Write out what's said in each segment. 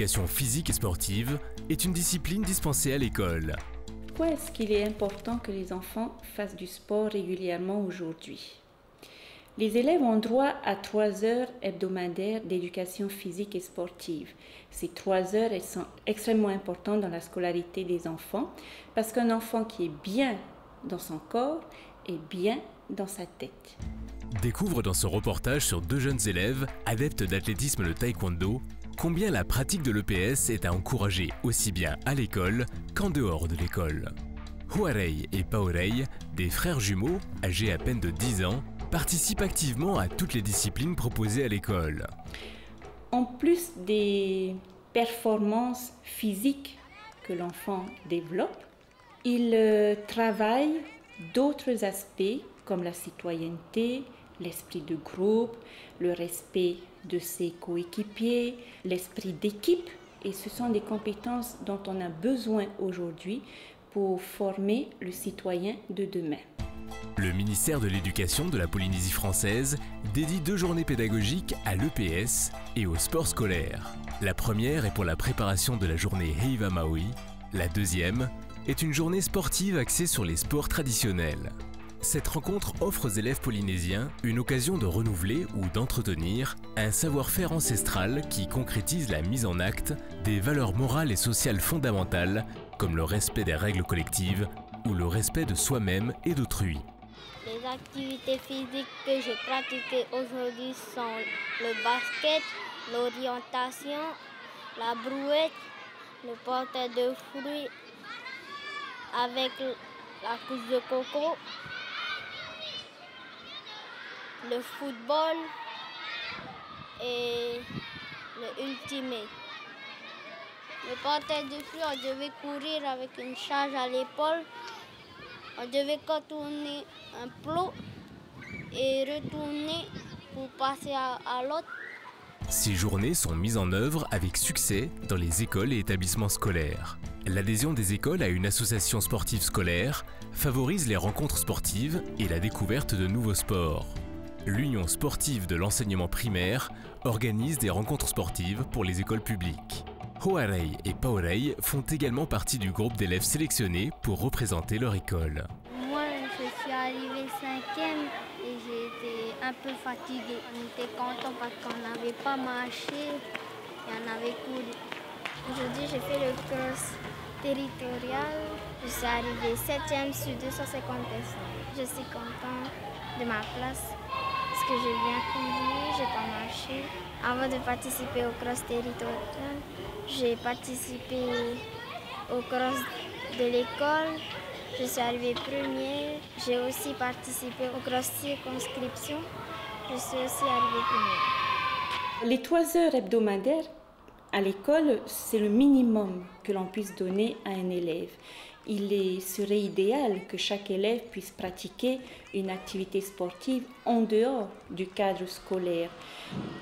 l'éducation physique et sportive est une discipline dispensée à l'école. Pourquoi est-ce qu'il est important que les enfants fassent du sport régulièrement aujourd'hui? Les élèves ont droit à 3 heures hebdomadaires d'éducation physique et sportive. Ces 3 heures, elles sont extrêmement importantes dans la scolarité des enfants parce qu'un enfant qui est bien dans son corps est bien dans sa tête. Découvre dans ce reportage sur 2 jeunes élèves, adeptes d'athlétisme de taekwondo, combien la pratique de l'EPS est à encourager aussi bien à l'école qu'en dehors de l'école. Huarei et Paorei, des frères jumeaux âgés à peine de 10 ans, participent activement à toutes les disciplines proposées à l'école. En plus des performances physiques que l'enfant développe, il travaille d'autres aspects comme la citoyenneté, l'esprit de groupe, le respect de ses coéquipiers, l'esprit d'équipe. Et ce sont des compétences dont on a besoin aujourd'hui pour former le citoyen de demain. Le ministère de l'Éducation de la Polynésie française dédie 2 journées pédagogiques à l'EPS et au sport scolaire. La première est pour la préparation de la journée Heiva Maui. La deuxième est une journée sportive axée sur les sports traditionnels. Cette rencontre offre aux élèves polynésiens une occasion de renouveler ou d'entretenir un savoir-faire ancestral qui concrétise la mise en acte des valeurs morales et sociales fondamentales comme le respect des règles collectives ou le respect de soi-même et d'autrui. Les activités physiques que j'ai pratiquées aujourd'hui sont le basket, l'orientation, la brouette, le portage de fruits avec la couche de coco, le football et le ultimate. Le portage de fruits, on devait courir avec une charge à l'épaule. On devait contourner un plot et retourner pour passer à l'autre. Ces journées sont mises en œuvre avec succès dans les écoles et établissements scolaires. L'adhésion des écoles à une association sportive scolaire favorise les rencontres sportives et la découverte de nouveaux sports. L'Union sportive de l'enseignement primaire organise des rencontres sportives pour les écoles publiques. Huarei et Paorei font également partie du groupe d'élèves sélectionnés pour représenter leur école. Moi, je suis arrivée 5e et j'ai été un peu fatiguée. On était contents parce qu'on n'avait pas marché et on avait couru. Aujourd'hui, j'ai fait le cross territorial. Je suis arrivée 7e sur 250 personnes. Je suis contente de ma place parce que j'ai bien couru, j'ai pas marché. Avant de participer au cross territorial, j'ai participé au cross de l'école. Je suis arrivée première. J'ai aussi participé au cross circonscription. Je suis aussi arrivée première. Les 3 heures hebdomadaires à l'école, c'est le minimum que l'on puisse donner à un élève. Serait idéal que chaque élève puisse pratiquer une activité sportive en dehors du cadre scolaire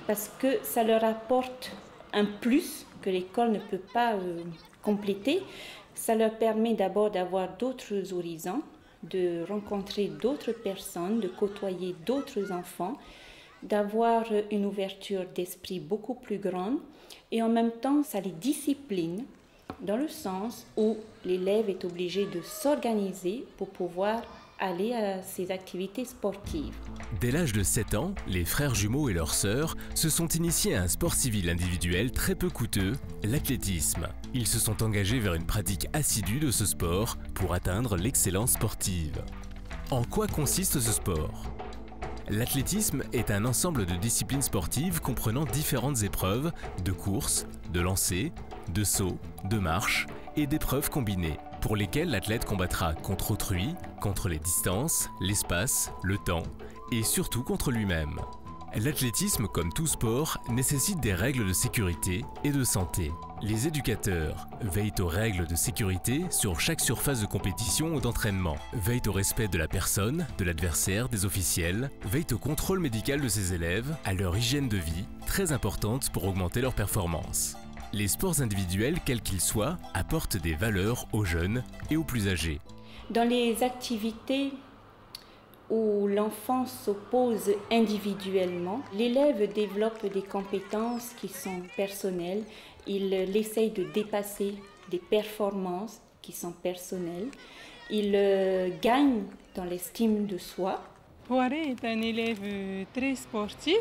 parce que ça leur apporte un plus que l'école ne peut pas compléter. Ça leur permet d'abord d'avoir d'autres horizons, de rencontrer d'autres personnes, de côtoyer d'autres enfants, d'avoir une ouverture d'esprit beaucoup plus grande et en même temps ça les discipline dans le sens où l'élève est obligé de s'organiser pour pouvoir aller à ces activités sportives. Dès l'âge de 7 ans, les frères jumeaux et leurs sœurs se sont initiés à un sport civil individuel très peu coûteux, l'athlétisme. Ils se sont engagés vers une pratique assidue de ce sport pour atteindre l'excellence sportive. En quoi consiste ce sport ? L'athlétisme est un ensemble de disciplines sportives comprenant différentes épreuves de course, de lancer, de saut, de marche et d'épreuves combinées, pour lesquelles l'athlète combattra contre autrui, contre les distances, l'espace, le temps et surtout contre lui-même. L'athlétisme, comme tout sport, nécessite des règles de sécurité et de santé. Les éducateurs veillent aux règles de sécurité sur chaque surface de compétition ou d'entraînement, veillent au respect de la personne, de l'adversaire, des officiels, veillent au contrôle médical de ses élèves, à leur hygiène de vie, très importante pour augmenter leur performance. Les sports individuels, quels qu'ils soient, apportent des valeurs aux jeunes et aux plus âgés. Dans les activités où l'enfant s'oppose individuellement, l'élève développe des compétences qui sont personnelles. Il essaye de dépasser des performances qui sont personnelles. Il gagne dans l'estime de soi. Poiré est un élève très sportif,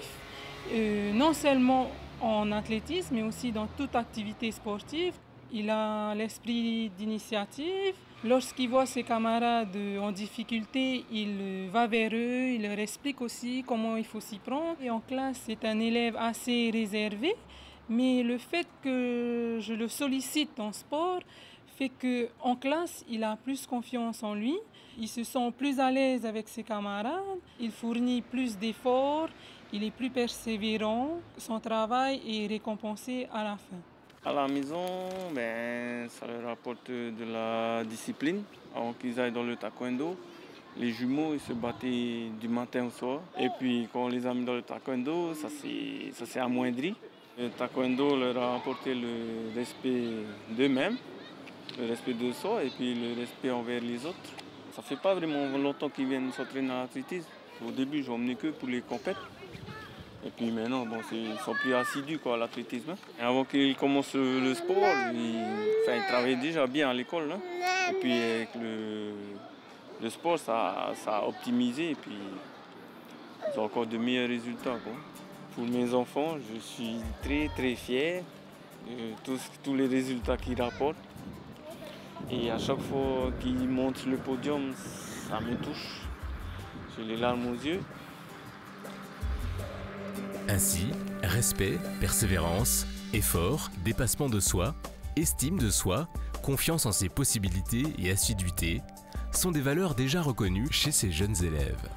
non seulement en athlétisme, mais aussi dans toute activité sportive. Il a l'esprit d'initiative. Lorsqu'il voit ses camarades en difficulté, il va vers eux, il leur explique aussi comment il faut s'y prendre. Et en classe, c'est un élève assez réservé, mais le fait que je le sollicite en sport fait qu'en classe, il a plus confiance en lui, il se sent plus à l'aise avec ses camarades, il fournit plus d'efforts, il est plus persévérant, son travail est récompensé à la fin. À la maison, ça leur apporte de la discipline avant qu'ils aillent dans le taekwondo. Les jumeaux, ils se battaient du matin au soir. Et puis quand on les a mis dans le taekwondo, ça s'est amoindri. Le taekwondo leur a apporté le respect d'eux-mêmes, le respect de soi et puis le respect envers les autres. Ça fait pas vraiment longtemps qu'ils viennent s'entraîner à l'athlétisme. Au début, je n'emmenais que pour les compètes. Et puis maintenant, ils sont plus assidus à l'athlétisme. Avant qu'ils commencent le sport, ils travaillaient déjà bien à l'école. Et puis avec le sport, ça a optimisé et puis ils ont encore de meilleurs résultats. Pour mes enfants, je suis très très fier de tous les résultats qu'ils rapportent. Et à chaque fois qu'ils montent sur le podium, ça me touche. J'ai les larmes aux yeux. Ainsi, respect, persévérance, effort, dépassement de soi, estime de soi, confiance en ses possibilités et assiduité sont des valeurs déjà reconnues chez ces jeunes élèves.